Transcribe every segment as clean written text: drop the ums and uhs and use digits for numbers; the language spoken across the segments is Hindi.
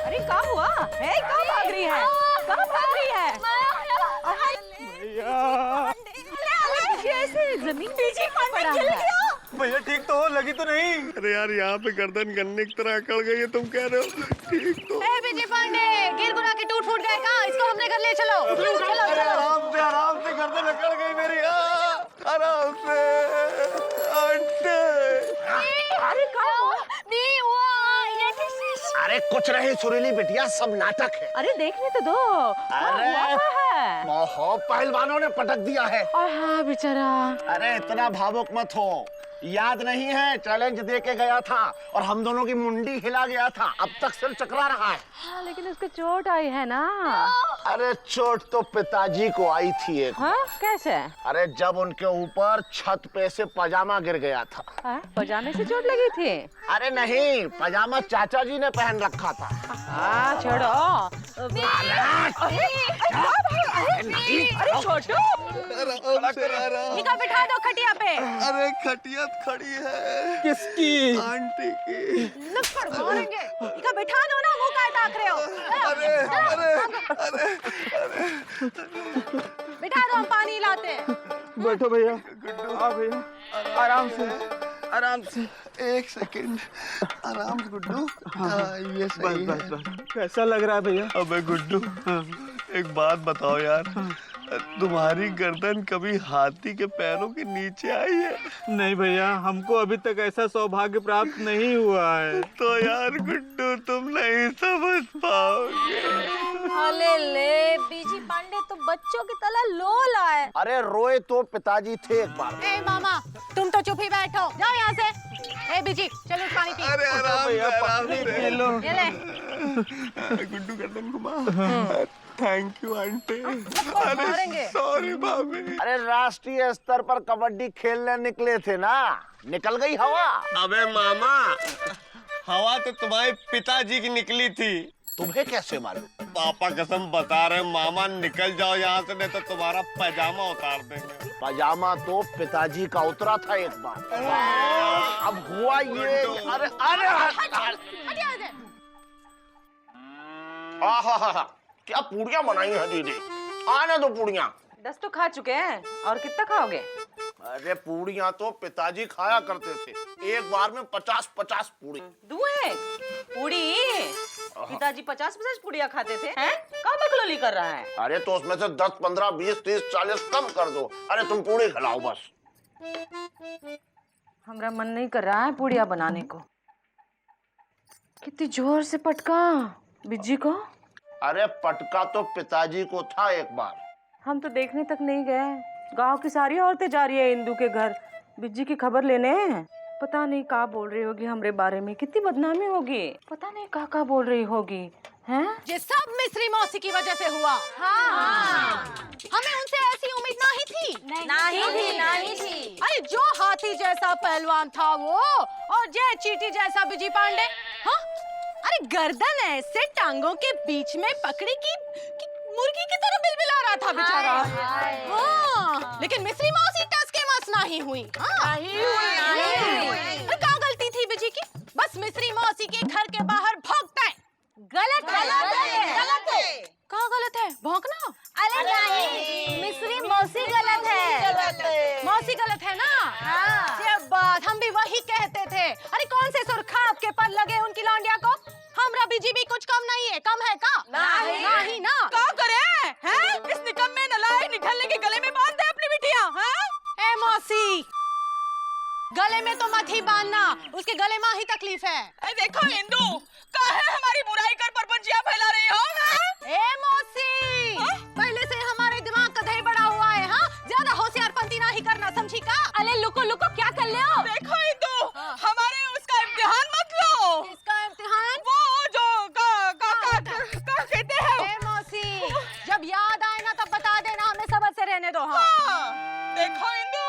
अरे क्या हुआ? है कहाँ भाग रही है? कहाँ भाग रही है? कैसे जमीन पीछे पड़ा है? भैया ठीक तो हो? लगी तो नहीं? अरे यार यहाँ पे गर्दन गन्ने की तरह अकड़ गई है, तुम कह रहे हो ठीक तो? विजय पांडे, गिर गुना के टूट फूट गए कहाँ? इसको हमने घर ले चलो। आराम से गर्दन अकड़ गई मेरी। आराम से। अरे कुछ नहीं सुरीली बिटिया, सब नाटक है। अरे देखने तो दो। अरे बहुत पहलवानों ने पटक दिया है। हाँ बेचारा। अरे इतना भावुक मत हो, याद नहीं है चैलेंज दे के गया था और हम दोनों की मुंडी हिला गया था, अब तक सिर चकरा रहा है। हाँ लेकिन उसको चोट आई है ना। अरे चोट तो पिताजी को आई थी एक। हाँ कैसे? अरे जब उनके ऊपर छत पे से पजामा गिर गया था। पजामे से चोट लगी थी? अरे नहीं, पजामा चाचा जी ने पहन रखा था। हाँ छोड़ो। अरे छोटू, बिठा दो खटिया पे। अरे खटिया खड़ी है। किसकी? आंटी की। लपड़ मारेंगे। इका बिठा दो ना, मुंह काहे ताक रहे हो? अरे अरे अरे बिठा दो, हम पानी लाते हैं। बैठो भैया। हाँ भैया, आराम से, आराम से। एक सेकंड, आराम से गुड्डू। हाँ ये सही है। बस। कैसा लग रहा है भैया? अबे गुड्डू, एक बात बताओ यार, तुम्हारी गर्दन कभी हाथी के पैरों के नीचे आई है? नहीं भैया, हमको अभी तक ऐसा सौभाग्य प्राप्त नहीं हुआ है। तो यार गुड्डू तुम नहीं समझ पाओगे। अले ले, बीजी पांडे तो बच्चों की तरह लोल आए। अरे रोए तो पिताजी थे एक बार। ए मामा, तुम तो चुप ही बैठो, जाओ यहाँ से। ए बीजी, चलो पानी पी। अरे आराम से, आराम से। लो। ये ले। गुड्डू गर्दन घुमा। Thank you aunty. अरे सॉरी भाभी। अरे राष्ट्रीय स्तर पर कबड्डी खेलने निकले थे ना, निकल गई हवा। अबे मामा, हवा तो तुम्हारे पिताजी की निकली थी। तुम्हें कैसे मालूम? पापा कसम बता रहे, मामा निकल जाओ यहाँ से, नहीं तो तुम्हारा पैजामा उतार देंगे। पजामा तो पिताजी का उतरा था एक बार। अब हुआ ये। अरे अरे आहा, क्या पूड़ियाँ बनाई हैं दीदी, आने दो पूड़ियाँ। 10 तो खा चुके हैं, और कितना खाओगे? अरे पूड़ियाँ तो पिताजी खाया करते थे, एक बार में 50-50 पूड़ी। दुए पूड़ी? पिताजी 50-50 पूड़ियाँ खाते थे? हैं? कहाँ बकलोली कर रहा है? अरे तो उसमें से 10, 15, 20, 30, 40 कम कर दो। अरे तुम पूड़ी खिलाओ बस। हमारा मन नहीं कर रहा है पूड़ियाँ बनाने को। कितनी जोर से पटका बिज्जी को। अरे पटका तो पिताजी को था एक बार। हम तो देखने तक नहीं गए। गांव की सारी औरतें जा रही है इंदू के घर बिज्जी की खबर लेने। पता नहीं क्या बोल रही होगी हमरे बारे में, कितनी बदनामी होगी, पता नहीं क्या बोल रही होगी। हैं? ये सब मिस्री मौसी की वजह से हुआ। हाँ। हमें उनसे ऐसी उम्मीद नहीं थी। नहीं थी। अरे जो हाथी जैसा पहलवान था वो, और जय चीटी जैसा बिजी पांडे। हाँ? अरे गर्दन ऐसे टांगों के बीच में पकड़ी कि मुर्गी की तरह बिलबिला रहा था बेचारा। हाँ, लेकिन मिस्री मौसी टस के मस नहीं हुई। हाँ। नहीं। क्या गलती थी बिजी की? बस मिस्री मौसी के घर के बाहर भौंकता है। गलत है। क्या गलत है? भौंकना? अरे नहीं, मिस्री मौसी गलत है। मौसी गलत है ना? हाँ। ये बात हम भी वही कहते थे। अरे कौन से सुरखाब के पर लगे उनकी लौंडिया को? हमरा बीजी भी कुछ कम नहीं है। कम है का? नहीं ना। क्या करे? हैं? इस निकम्मे नलायक निठल्ले के गले में बांध दे अपनी बिटिया। हैं? ए मौसी, गले में तो मत ही बांधना, उसके गले में ही तकलीफ है। देखो इंदू, काहे हमारी बुराई कर परपंचियां फैला रही हो? ए मौसी, पहले से हमारे दिमाग का दही बड़ा हुआ है। हाँ, ज्यादा होशियारपंती नहीं करना, समझी का? अरे लुको क्या कर ले हो? देखो इंदू, हमारे उसका इम्तिहान मत लो। इसका इम्तिहान? वो जो का कहते हैं। ए मौसी, जब याद आए ना तब बता देना, हमें सबर से रहने दो। हाँ। देखो इंदू,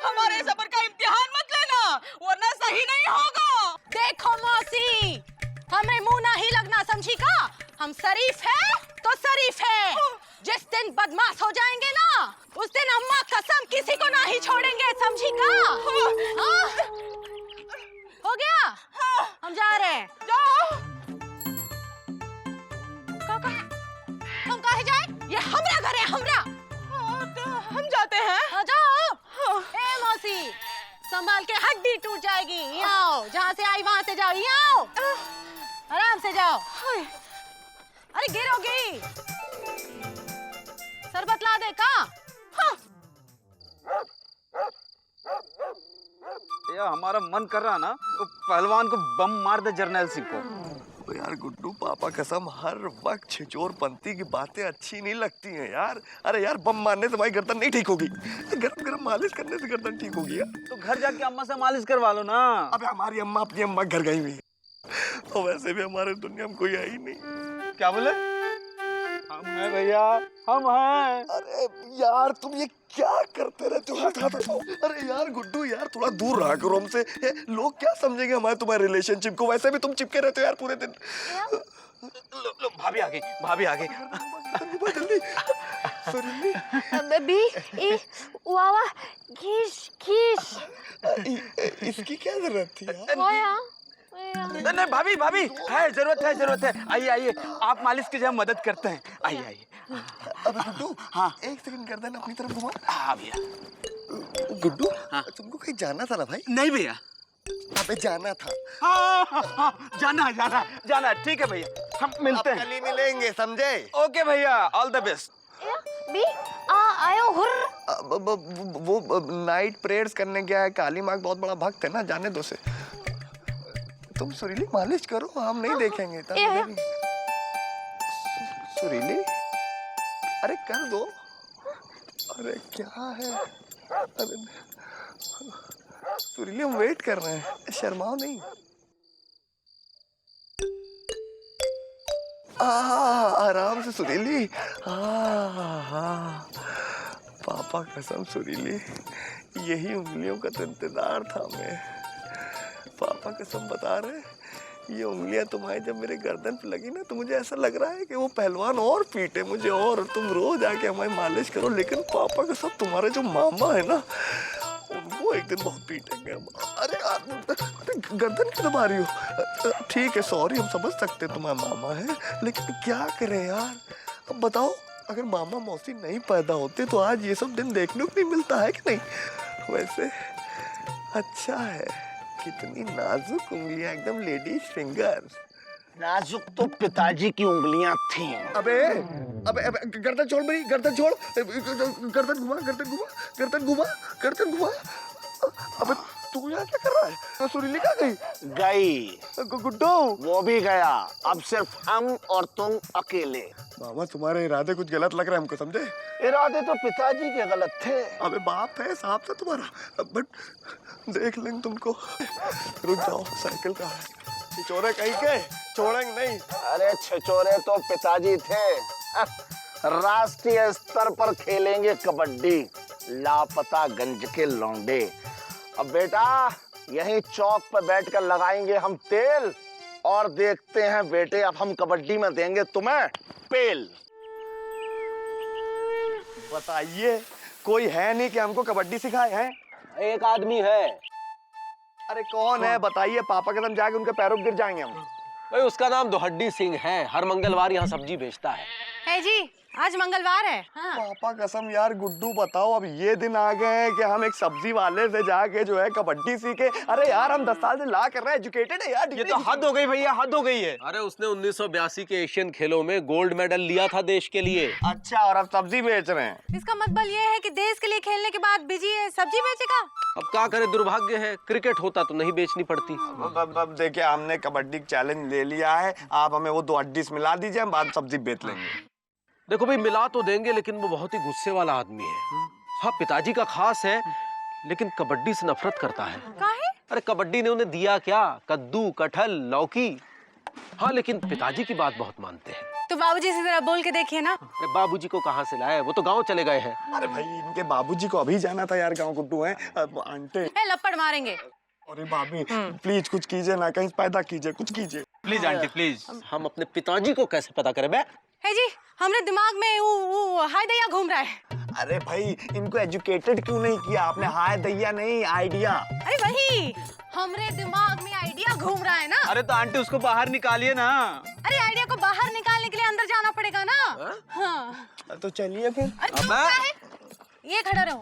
हमारे सबर का इम्तिहान मत लेना, वरना सही नहीं होगा। देखो मौसी, हमें मुंह नहीं लगना, समझी का? हम शरीफ है तो शरीफ है। जिस दिन बदमाश हो जाएंगे ना, उस दिन अम्मा कसम किसी को नहीं छोड़ेंगे, समझी का? हाँ? हो गया? हाँ। संभाल के, हड्डी टूट जाएगी। यहाँ आओ, जहाँ से आई वहाँ से जाओ। यहाँ आओ, आराम से जाओ। अरे गिरोगी। शरबत ला दे का? हाँ। ये हमारा मन कर रहा ना तो पहलवान को बम मार दे जर्नैल सिंह को। तो यार गुड्डू, पापा कसम हर वक्त छिचोरपंती की बातें अच्छी नहीं लगती हैं यार। अरे यार, बम मारने से भाई गर्दन नहीं ठीक होगी, गरम गरम मालिश करने से गर्दन ठीक होगी यार। तो घर जाके अम्मा से मालिश करवा लो ना। अबे हमारी अम्मा अपनी अम्मा घर गई हुई है, और वैसे भी हमारे दुनिया में कोई है ही नहीं। क्या बोले? हम हैं भैया, हम हैं। अरे यार, तुम ये क्या करते रहते हो? हाथ हटाओ। अरे यार गुड्डू यार, थोड़ा दूर रहा करो हमसे। लोग क्या समझेंगे हमारे तुम्हारे रिलेशनशिप को? वैसे भी तुम चिपके रहते हो यार पूरे दिन। लो, भाभी आ गई, भाभी आ गई। जल्दी सुरीली। बेबी ए वावा घिस घिस इसकी क्या जरूरत थी यार? ओया नहीं भाभी, भाभी है, जरूरत है, जरूरत है। आइए आइए, आप मालिश की जगह मदद करते हैं। आइए आइए। अबे गुड्डू, हाँ एक सेकंड गर्दन अपनी तरफ घुमा। हाँ भैया। गुड्डू, हाँ। तुमको कहीं जाना था ना भाई? नहीं भैया। अबे जाना था। हाँ, जाना जाना जाना। ठीक है भैया, हम मिलते हैं। कल ही मिलेंगे, समझे? ओके भैया, ऑल द बेस्ट। बी आयो हुर वो नाइट प्रेयर्स करने गया है। काली माँ बहुत बड़ा भक्त है ना, जाने दो से। तुम सुरीली मालिश करो, हम नहीं देखेंगे। सुरीली, अरे कर दो। अरे क्या है? अरे सुरीली, हम वेट कर रहे हैं, शर्माओ नहीं। आराम से सुरीली। पापा कसम सुरीली, यही उंगलियों का तो इंतजार था हमें। पापा कसम बता रहे, ये उंगलियां तुम्हारी जब मेरे गर्दन पे लगी ना, तो मुझे ऐसा लग रहा है कि वो पहलवान और पीटे मुझे, और तुम रोज आके हमारी मालिश करो। लेकिन पापा कसम, तुम्हारे जो मामा है ना, उनको एक दिन बहुत पीटेंगे हम। अरे गर्दन क्यों दबा रही हो? ठीक है, सॉरी, हम समझ सकते हैं तुम्हारा मामा है, लेकिन क्या करें यार? अब बताओ, अगर मामा मौसी नहीं पैदा होते तो आज ये सब दिन देखने को नहीं मिलता है कि नहीं? वैसे अच्छा है, कितनी नाजुक उंगलियां, एकदम लेडीज फिंगर्स। नाजुक तो पिताजी की उंगलियां थीं। अबे अबे अबे गर्दन छोड़ मेरी, गर्दन छोड़। गर्दन घुमा, गर्दन घुमा, गर्दन घुमा, गर्दन घुमा। अबे तू यहाँ क्या कर रहा है? सुरीली कहाँ गई? गई। गुड्डू, वो भी गया। अब सिर्फ हम और तुम अकेले। मामा तुम्हारे इरादे कुछ गलत लग रहा है हमको, समझे? इरादे तो पिताजी के गलत थे। अबे बाप है, साहब था तुम्हारा, बट देख लेंगे तुमको। रुक जाओ, साइकिल का है, छिचोरे कहीं के छोड़ेंगे नहीं। अरे छिचोरे तो पिताजी थे। राष्ट्रीय स्तर पर खेलेंगे कबड्डी, लापता गंज के लौंडे। अब बेटा यहीं चौक पर बैठकर लगाएंगे हम तेल, और देखते हैं बेटे, अब हम कबड्डी में देंगे तुम्हें पेल। बताइए, कोई है नहीं कि हमको कबड्डी सिखाए हैं? एक आदमी है। अरे कौन है बताइए? पापा के दम जाके उनके पैरों पर गिर जाएंगे हम। भाई उसका नाम दोहड्डी सिंह है, हर मंगलवार यहाँ सब्जी बेचता है जी, आज मंगलवार है। हाँ। पापा कसम यार गुड्डू, बताओ अब ये दिन आ गए हैं कि हम एक सब्जी वाले से जाके जो है कबड्डी सीखे। अरे यार, हम 10 साल से ला कर रहे हैं, एजुकेटेड है यार। ये तो हद हो गई भैया, हद हो गई है। अरे उसने 1982 के एशियन खेलों में गोल्ड मेडल लिया था देश के लिए। अच्छा, और अब सब्जी बेच रहे हैं? इसका मतलब ये है कि देश के लिए खेलने के बाद बिजी है, सब्जी बेचेगा। अब क्या करे, दुर्भाग्य है, क्रिकेट होता तो नहीं बेचनी पड़ती। अब देखिए, हमने कबड्डी चैलेंज ले लिया है, आप हमें वो 2 हड्डी मिला दीजिए, हम बाद सब्जी बेच लेंगे। देखो भाई, मिला तो देंगे, लेकिन वो बहुत ही गुस्से वाला आदमी है। हाँ, पिताजी का खास है, लेकिन कबड्डी से नफरत करता है। काहे? अरे कबड्डी ने उन्हें दिया क्या? कद्दू, कटहल, लौकी। हाँ, लेकिन पिताजी की बात बहुत मानते हैं। तो बाबूजी से जरा बोल के देखिए ना। अरे बाबूजी को कहाँ से लाए, वो तो गांव चले गए हैं। अरे भाई, इनके बाबूजी को अभी जाना था यार, गाँव गुड्डू है। आंटे, लपड़ मारेंगे। अरे भाभी प्लीज कुछ कीजिए ना, कहीं पैदा कीजिए, कुछ कीजिए प्लीज आंटी प्लीज। हम अपने पिताजी को कैसे पता करें बे? है जी, हमरे दिमाग में वो हाय दैया घूम रहा है। अरे भाई, इनको एजुकेटेड क्यों नहीं किया आपने? हाय दैया नहीं, आइडिया। अरे वही, हमरे दिमाग में आइडिया घूम रहा है ना। अरे तो आंटी उसको बाहर निकालिए ना। अरे आइडिया को बाहर निकालने के लिए अंदर जाना पड़ेगा ना। हाँ। तो चलिए फिर। अरे क्या है? ये खड़ा रहो।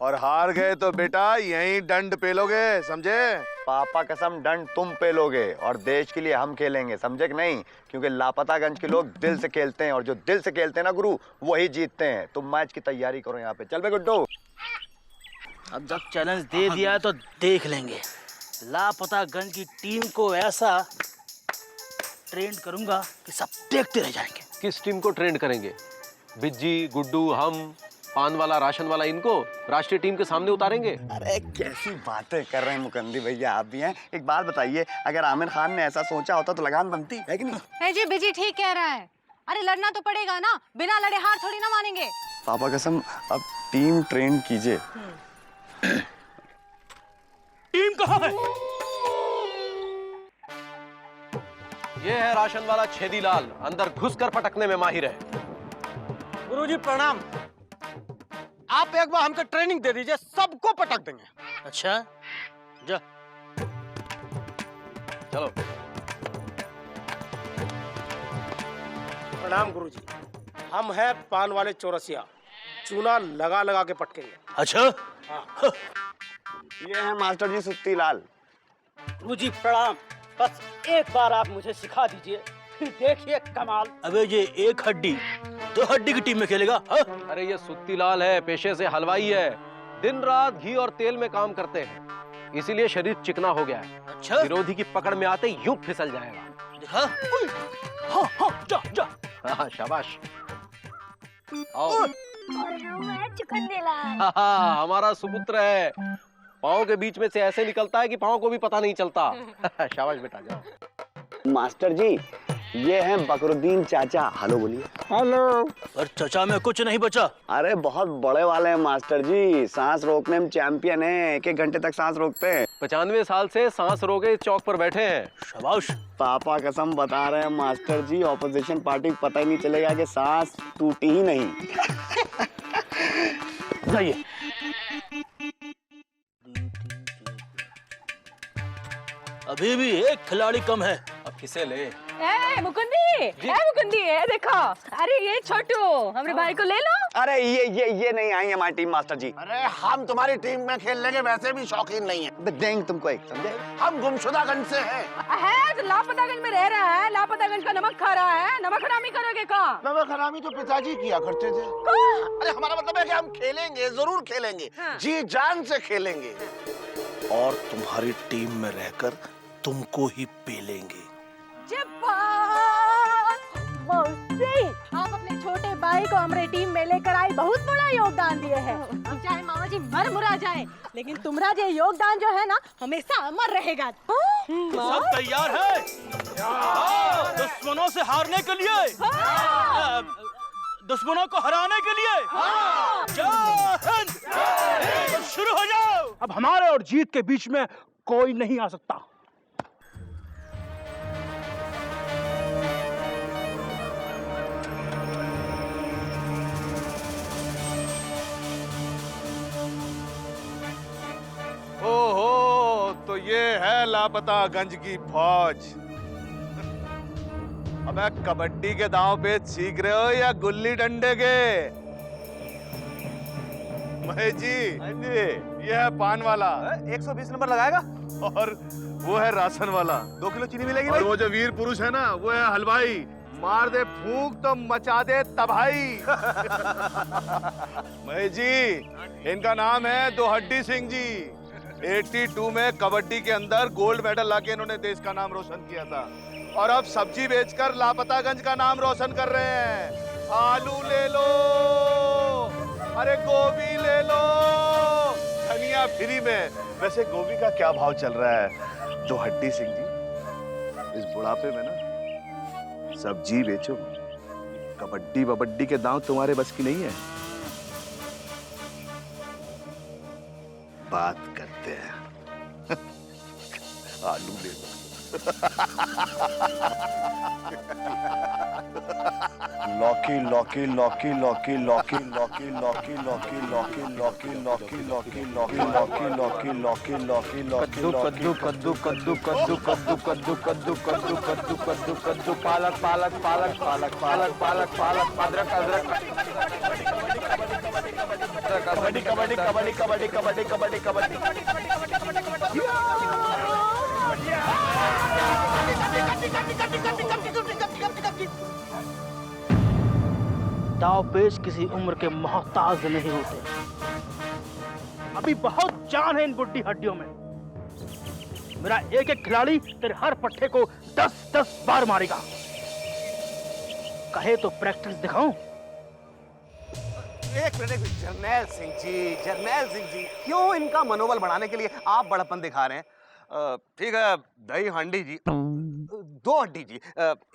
और हार गए तो बेटा यहीं दंड पेलोगे, समझे? पापा कसम दंड तुम पे लोगे और देश के लिए हम खेलेंगे, समझे कि नहीं? क्योंकि लापतागंज के लोग दिल से खेलते हैं और जो दिल से खेलते हैं ना गुरु, वही जीतते हैं। तुम मैच की तैयारी करो यहाँ पे। चल बे गुड्डू। अब जब चैलेंज दे दिया है तो देख लेंगे। लापतागंज की टीम को ऐसा ट्रेन करूंगा कि सब देखते रह जाएंगे। किस टीम को ट्रेंड करेंगे? बिज्जी, गुड्डू, हम, पान वाला, राशन वाला, इनको राष्ट्रीय टीम के सामने उतारेंगे? अरे कैसी बातें कर रहे हैं मुकंदी भैया, आप भी हैं। एक बात बताइए, अगर आमिर खान ने ऐसा सोचा होता तो लगान बनती है कि नहीं? है जी, बिजी ठीक कह रहा है। अरे लड़ना तो पड़ेगा ना, बिना लड़े हार थोड़ी ना मानेंगे। पापा कसम अब टीम ट्रेन कीजिए। टीम कहाँ है? ये है राशन वाला छेदीलाल, अंदर घुसकर पटकने में माहिर है। गुरुजी प्रणाम। आप एक बार हमको ट्रेनिंग दे दीजिए, सबको पटक देंगे। अच्छा जा। चलो। प्रणाम गुरुजी। हम हैं पान वाले चौरसिया, चूना लगा लगा के पटकेंगे। अच्छा हाँ। ये है मास्टर जी सुत्ती लाल। गुरुजी प्रणाम। बस एक बार आप मुझे सिखा दीजिए, फिर देखिए कमाल। अबे ये एक हड्डी दो हड्डी की टीम में खेलेगा? हाँ? अरे ये सुत्तीलाल है, पेशे से हलवाई है, दिन रात घी और तेल में काम करते हैं, इसीलिए शरीर चिकना हो गया है। अच्छा। विरोधी की पकड़ में आते यूं फिसल जाएगा। दिखा? हाँ हाँ जा जा। हाँ शाबाश। आओ। हाँ, हमारा सुपुत्र है, पाँव के बीच में से ऐसे निकलता है कि पाँव को भी पता नहीं चलता। शाबाश बेटा, जाओ। मास्टर जी ये हैं बकरुद्दीन चाचा। हेलो बोलिए। हेलो। और चचा में कुछ नहीं बचा। अरे बहुत बड़े वाले हैं मास्टर जी, सांस रोकने में चैंपियन हैं, 1-1 घंटे तक सांस रोकते हैं। 95 साल से सांस रोके चौक पर बैठे हैं। शाबाश। पापा कसम बता रहे हैं मास्टर जी, ऑपोजिशन पार्टी को पता ही नहीं चलेगा कि सांस टूटी ही नहीं। जाइए। अभी भी एक खिलाड़ी कम है। अब किसे ले? मुकुंदी है देखो। अरे ये छोटू, हमारे भाई को ले लो। अरे ये नहीं आई हमारी टीम मास्टर जी। अरे हम तुम्हारी टीम में खेलने के वैसे भी शौकीन नहीं है। देंगे तुमको एक, समझे? हम गुमशुदागंज से हैं। है तो लापतागंज में रह रहा है, लापतागंज का नमक खा रहा है, नमक हरामी करोगे कहाँ? नमक हरामी तो पिताजी किया करते थे। अरे हमारा मतलब है कि हम खेलेंगे, जरूर खेलेंगे। हाँ। जी जान से खेलेंगे और तुम्हारी टीम में रहकर तुमको ही पेलेंगे। आप अपने छोटे भाई को हमारे टीम में लेकर आई, बहुत बड़ा योगदान दिए हैं। हम चाहे मामा जी मर मुरा जाए, लेकिन तुम्हारा ये योगदान जो है ना, हमेशा अमर रहेगा। सब तैयार है? दुश्मनों से हारने के लिए, दुश्मनों को हराने के लिए। जय हिंद। तो शुरू हो जाओ। अब हमारे और जीत के बीच में कोई नहीं आ सकता। ओहो, तो ये है लापतागंज की फौज। अबे कबड्डी के दांव पेच सीख रहे हो या गुल्ली डंडे के? महेश जी, ये है पान वाला। 120 नंबर लगाएगा। और वो है राशन वाला। 2 किलो चीनी मिलेगी। और वो जो वीर पुरुष है ना, वो है हलवाई। मार दे फूंक तो मचा दे तबाही। महेश जी, इनका नाम है दो हड्डी सिंह जी। 82 में कबड्डी के अंदर गोल्ड मेडल लाके इन्होंने देश का नाम रोशन किया था, और अब सब्जी बेचकर लापतागंज का नाम रोशन कर रहे हैं। आलू ले लो, अरे गोभी ले लो, धनिया फ्री में। वैसे गोभी का क्या भाव चल रहा है? दो हड्डी सिंह जी, इस बुढ़ापे में ना सब्जी बेचो, कबड्डी वबड्डी के दांव तुम्हारे बस की नहीं है। बात करते हैं। आलू ले लो। लौकी लौकी लौकी लौकी लौकी लौकी लौकी लौकी लौकी लौकी लौकी लौकी लौकी लौकी लौकी लौकी लौकी कद्दू कद्दू कद्दू कद्दू कद्दू कद्दू कद्दू कद्दू कद्दू कद्दू कद्दू पालक पालक पालक पालक पालक पालक पालक अदरक अदरक कबड्डी कबड्डी कबड्डी कबड्डी कबड्डी कबड्डी कबड्डी दांवपेच किसी उम्र के मोहताज नहीं होते। अभी बहुत जान है इन बुड्ढी हड्डियों में। मेरा एक एक खिलाड़ी तेरे हर पट्टे को 10-10 बार मारेगा। कहे तो प्रैक्टिस दिखाऊं? एक मिनट जर्नैल सिंह जी क्यों इनका मनोबल बढ़ाने के लिए आप बड़प्पन दिखा रहे हैं? ठीक है दही हांडी जी, 2 हड्डी जी,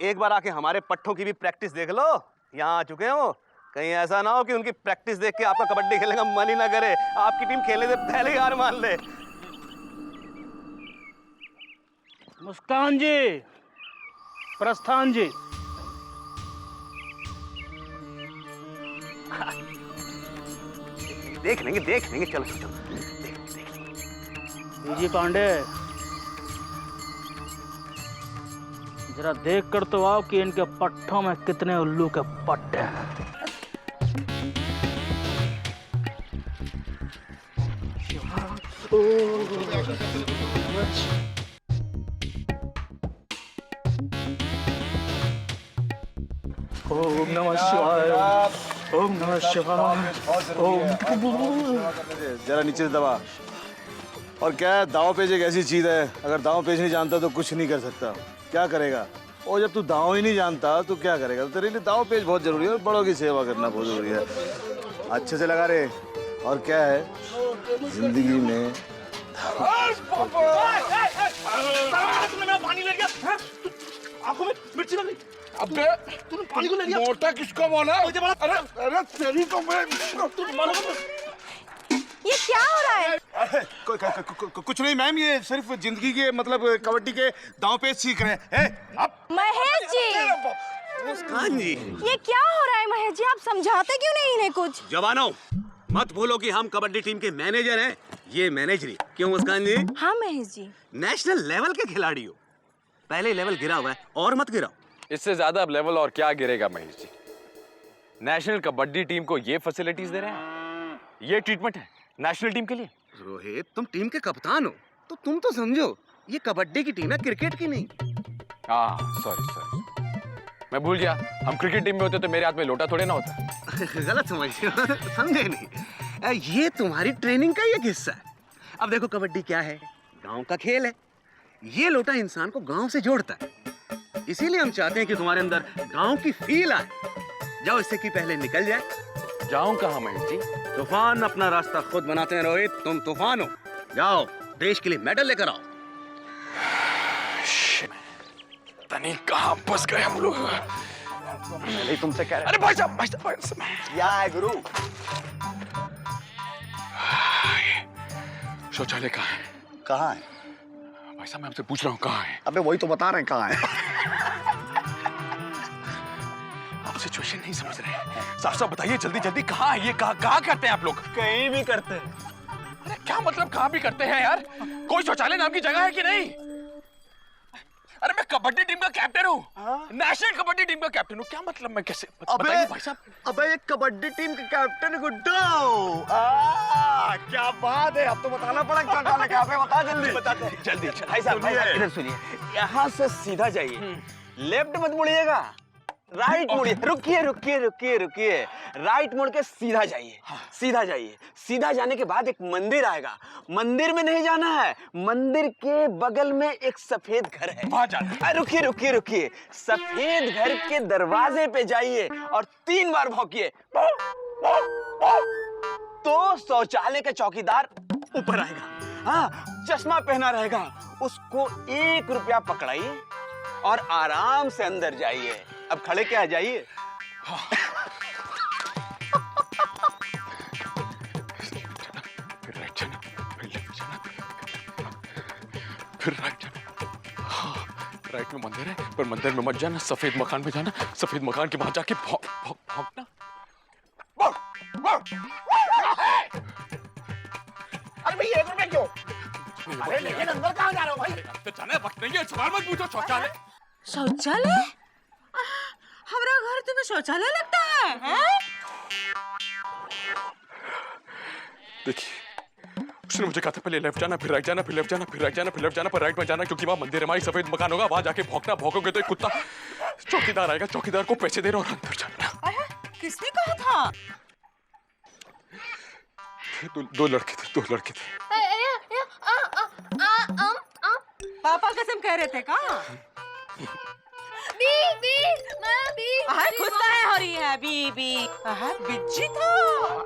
एक बार आके हमारे पट्टों की भी प्रैक्टिस देख लो। यहाँ आ चुके हो, कहीं ऐसा ना हो कि उनकी प्रैक्टिस देख के आपका कबड्डी खेलने का मन ही ना करे, आपकी टीम खेलने से पहले ही हार मान ले। मुस्कान जी, प्रस्थान जी, देख लेंगे चलो देख लेंगे। जी पांडे, जरा देख कर तो आओ कि इनके पट्टों में कितने उल्लू के पट्टे हैं। ओम नमः शिवाय, ओम नमः शिवाय, जरा नीचे से दबा। और क्या है, दांव पेच एक ऐसी चीज है, अगर दांव पेच नहीं जानता तो कुछ नहीं कर सकता। क्या करेगा? और जब तू दांव ही नहीं जानता तो क्या करेगा? तो तेरे लिए दांव पेच बहुत जरूरी है और बड़ों की सेवा करना बहुत जरूरी है। अच्छे से लगा रे। और क्या है जिंदगी में पानी ले गया, आंखों में मिर्ची लग गई। अबे तूने पानी को ले लिया। मोटा किसको बोला? अरे तेरी को मैं ये क्या हो रहा है? कुछ नहीं मैम, ये सिर्फ जिंदगी के मतलब कबड्डी के दांव पेच सीख रहे हैं। महेश जी, मुस्कान जी, ये क्या हो रहा है महेश जी? आप समझाते क्यों नहीं इन्हें कुछ? जवानों मत भूलो कि हम कबड्डी टीम के मैनेजर हैं, ये मैनेजरी। क्यों मुस्कान जी? हाँ महेश जी, नेशनल लेवल के खिलाड़ी हो, पहले लेवल गिरा हुआ है और मत गिराओ। इससे ज्यादा अब लेवल और क्या गिरेगा महेश जी? नेशनल कबड्डी टीम को ये फैसिलिटीज दे रहे हैं, ये ट्रीटमेंट है नेशनल टीम के लिए। रोहित, तुम टीम के कप्तान हो तो तुम तो समझो ये कबड्डी की टीम है, क्रिकेट की नहीं। सॉरी मैं भूल गया, हम क्रिकेट टीम में होते तो मेरे हाथ में लोटा थोड़े ना होता। गलत समझ समझे नहीं, ये तुम्हारी ट्रेनिंग का ही एक हिस्सा है। अब देखो कबड्डी क्या है, गांव का खेल है। ये लोटा इंसान को गांव से जोड़ता है, इसीलिए हम चाहते हैं कि तुम्हारे अंदर गांव की फील आए। जाओ इससे कि पहले निकल जाए। जाऊं कहाँ महेश जी? तूफान अपना रास्ता खुद बनाते हैं रोहित, तुम तूफान हो। जाओ देश के लिए मेडल लेकर आओ। तनी कहाँ फंस गए हम लोग। नहीं तुमसे कह रहे। अरे भाई साहब क्या है गुरु? शौचालय कहाँ है? कहाँ है? भाई साहब मैं आपसे पूछ रहा हूँ कहाँ है? अबे वही तो बता रहे हैं कहाँ है। आप सिचुएशन नहीं समझ रहे हैं, साफ साफ बताइए जल्दी जल्दी कहाँ है ये? कहाँ करते हैं आप लोग? कहीं भी करते हैं। अरे क्या मतलब कहाँ भी करते हैं यार? कोई शौचालय नाम की जगह है कि नहीं? अरे मैं कबड्डी टीम का कैप्टन हूँ, नेशनल कबड्डी टीम का कैप्टन हूँ। क्या मतलब मैं कैसे बताइए भाई साहब। अबे ये कबड्डी टीम के कैप्टन गुड्डो, क्या बात है। अब तो बताना पड़ेगा क्या बता जल्दी। बताते हैं जल्दी भाई साहब इधर सुनिए, यहाँ से सीधा जाइए, लेफ्ट मत मुड़िएगा, राइट मुड़िए। रुकिए, राइट मुड़ के सीधा जाइए। सीधा जाइए, सीधा जाने के बाद एक मंदिर आएगा। मंदिर में नहीं जाना है, मंदिर के बगल में एक सफेद घर है, वहां जाना। रुकिए, सफेद घर के दरवाजे पे जाइए और 3 बार भौंकिए तो शौचालय के चौकीदार ऊपर आएगा। हाँ, चश्मा पहना रहेगा, उसको 1 रुपया पकड़ाइए और आराम से अंदर जाइए। अब खड़े क्या जाइए। फिर राइट जाना, फिर लेफ्ट जाना, फिर राइट जाना। हाँ, राइट में मंदिर है, पर मंदिर में मत जाना, सफेद मकान में जाना। सफेद मकान के वहां जाके भौंकना। अरे भाई 1 रुपया क्यों? अरे लेकिन अंदर कहाँ जा रहे हो भाई? अंदर जाना है, वक्त नहीं है, सवाल मत पूछो। शौचालय? शौचालय? हमारा घर तुम्हें शौचालय लगता है? देखिए, उसने मुझे कहा था पहले लेफ्ट जाना, फिर राइट जाना, फिर लेफ्ट जाना, फिर राइट जाना, फिर लेफ्ट जाना, पर राइट में जाना क्योंकि वहां मंदिर है, वहां सफेद मकान होगा, वहां जाके भौंकना, भौंकोगे तो एक कुत्ता चौकीदार आएगा, चौकीदार को पैसे देना और अंदर जाना। किसने कहा था? दो लड़के थे। पापा कसम कह रहे थे का? खुद का है हो रही है बीबी। बिज्जी था।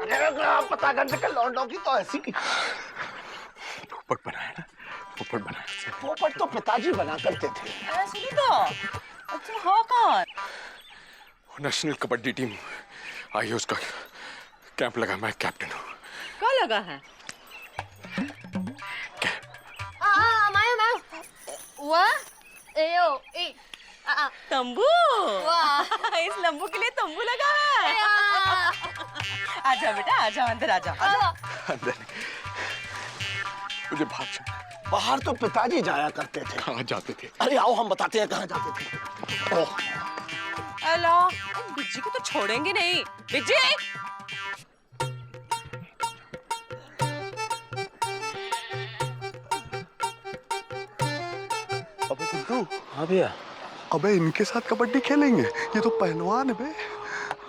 अरे पतागंज के लौंडों की तो ऐसी की पोपट बनाया ना, पोपट बनाया। पोपट तो पिताजी बना करते थे। सुनी तो। अच्छा हो कौन? नेशनल कबड्डी टीम आई है, उसका कैंप लगा, मैं कैप्टन हूँ। क्या लगा है? तंबू। इस लंबू के लिए तंबू लगा है। आजा बेटा, आजा अंदर, आजा। अंदर मुझे बाहर जाना। बाहर तो पिताजी जाया करते थे। हाँ जाते थे। अरे आओ हम बताते हैं कहाँ जाते थे। हेलो, बिज्जी को तो छोड़ेंगे नहीं। बिज्जी। अबे गुड्डू। हाँ भैया। अबे इनके साथ कबड्डी खेलेंगे? ये तो पहलवान है बे।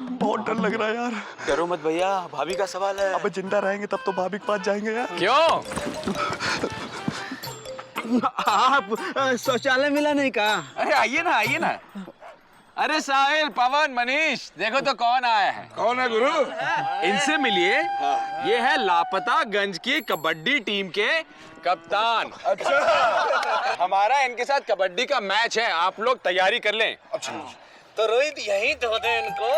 बहुत डर लग रहा है यार। डरो मत भैया, भाभी का सवाल है। अबे जिंदा रहेंगे तब तो भाभी के पास जाएंगे यार। क्यों? आप शौचालय मिला नहीं का? अरे आइए ना। अरे साहिल, पवन, मनीष, देखो तो कौन आया है। कौन है गुरु? इनसे मिलिए। ये है लापता गंज की कबड्डी टीम के कप्तान। अच्छा। हमारा इनके साथ कबड्डी का मैच है, आप लोग तैयारी कर लें। अच्छा। तो रोहित यहीं धो दे इनको।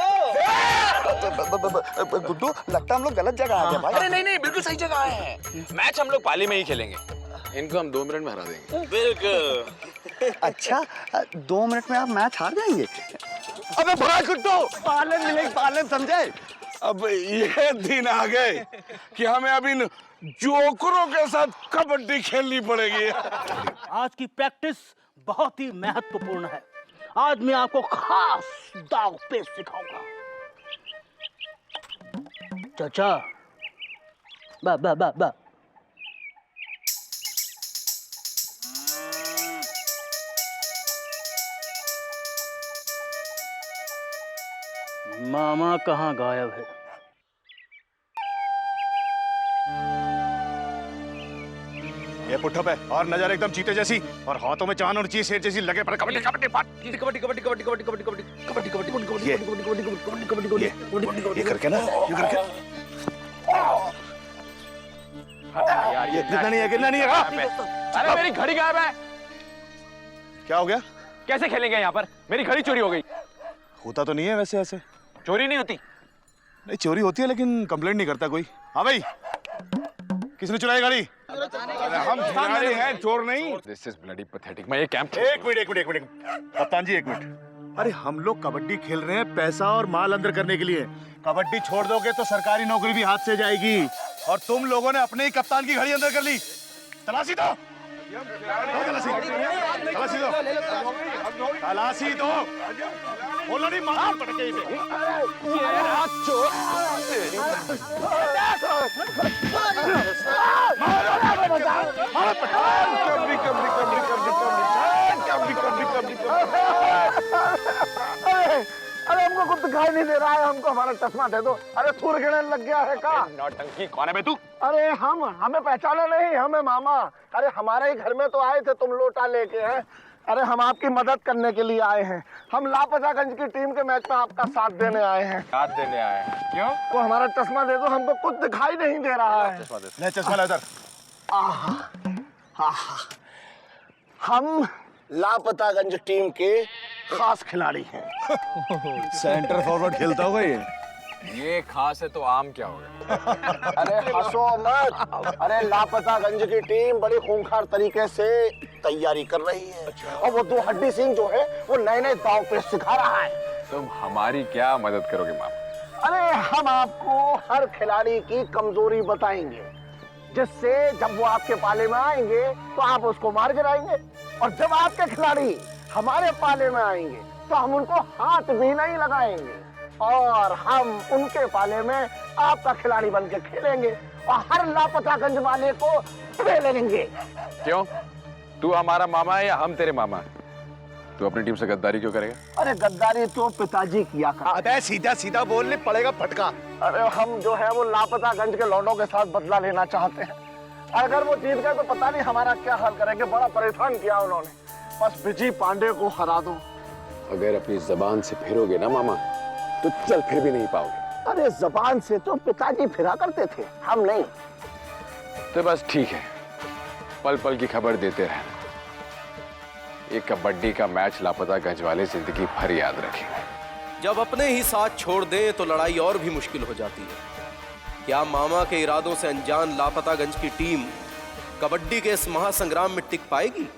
गुड्डू लगता है हम लोग गलत जगह आ गए भाई। अरे नहीं, बिल्कुल सही जगह आए हैं। मैच हम लोग पाली में ही खेलेंगे। इनको हम 2 मिनट में हरा देंगे। बिल्कुल। अच्छा 2 मिनट में आप मैच हार जाएंगे? अबे भाई गुड्डू, पालन मिलेगी, पालन समझे? अब ये दिन आ गए कि हमें अब इन जोकरों के साथ कबड्डी खेलनी पड़ेगी। आज की प्रैक्टिस बहुत ही महत्वपूर्ण है। आज मैं आपको खास दाव पेच सिखाऊंगा। चाचा, बा मामा कहाँ गायब है? ये पुट्ठप है और नजर एकदम चीते जैसी और हाथों में चांद और चीज शेर जैसी लगे पड़े। कबड्डी कबड्डी ये करके ना, ये करके ये कितना नहीं है। अरे मेरी घड़ी गायब है। क्या हो गया? कैसे खेलेंगे यहाँ पर? मेरी घड़ी चोरी हो गई। होता तो नहीं है वैसे ऐसे। चोरी नहीं होती? नहीं चोरी होती है लेकिन कंप्लेंट नहीं करता कोई। हाँ भाई, किसने चुराई गाड़ी? हम खिलाड़ी हैं, चोर नहीं। This is bloody pathetic। मैं ये कैंप एक मिनट कप्तान जी, एक मिनट। अरे हम लोग कबड्डी खेल रहे हैं पैसा और माल अंदर करने के लिए। कबड्डी छोड़ दोगे तो सरकारी नौकरी भी हाथ से जाएगी। और तुम लोगों ने अपने ही कप्तान की घड़ी अंदर कर ली। तलाशी दो, तलाशी दो। बोलो नहीं, मार पटके इसे। अरे हमको कुछ दिखाई नहीं दे रहा है, हमको हमारा चश्मा दे दो। अरे थूर गिरने लग गया है का? नौटंकी। कौन है बे तू? अरे हमें पहचाना नहीं, हमें मामा। अरे हमारे ही घर में तो आए थे तुम लोटा लेके हैं। अरे हम आपकी मदद करने के लिए आए हैं। हम लापतागंज की टीम के मैच में आपका साथ देने आए हैं। साथ देने आए हैं? क्यों? वो हमारा चश्मा दे दो, हमको कुछ दिखाई नहीं दे रहा है। ले चश्मा ला इधर। हम लापतागंज टीम के खास खिलाड़ी हैं। सेंटर फॉरवर्ड खेलता होगा ये खास है तो आम क्या होगा? अरे हंसो मत। अरे लापतागंज की टीम बड़ी खूंखार तरीके से तैयारी कर रही है। और वो 2 हड्डी सिंह जो है वो नए दांव पे सिखा रहा है। तुम हमारी क्या मदद करोगे मामा? अरे हम आपको हर खिलाड़ी की कमजोरी बताएंगे, जिससे जब वो आपके पाले में आएंगे तो आप उसको मार गिराएंगे। और जब आपके खिलाड़ी हमारे पाले में आएंगे तो हम उनको हाथ भी नहीं लगाएंगे और हम उनके पाले में आपका खिलाड़ी बन के खेलेंगे। और हर लापतागंज वाले को ले लेंगे। क्यों? तू हमारा मामा है या हम तेरे मामा? तू अपनी टीम से गद्दारी क्यों करेगा? अरे गद्दारी तो पिताजी किया था। अबे सीधा सीधा बोलने पड़ेगा फटका। अरे हम जो है वो लापतागंज के लौंडों के साथ बदला लेना चाहते हैं। अगर वो जीत गए तो पता नहीं हमारा क्या हाल करेंगे। बड़ा परेशान किया उन्होंने। बस विजय पांडे को हरा दो। अगर अपनी जबान से फिरोगे ना मामा तो चल फिर भी नहीं पाओगे। अरे जबान से तो पिताजी फिरा करते थे, हम नहीं। तो बस ठीक है, पल पल की खबर देते रहना। एक कबड्डी का मैच लापतागंज वाले जिंदगी भर याद रखेंगे। जब अपने ही साथ छोड़ दें तो लड़ाई और भी मुश्किल हो जाती है। क्या मामा के इरादों से अनजान लापतागंज की टीम कबड्डी के इस महासंग्राम में टिक पाएगी?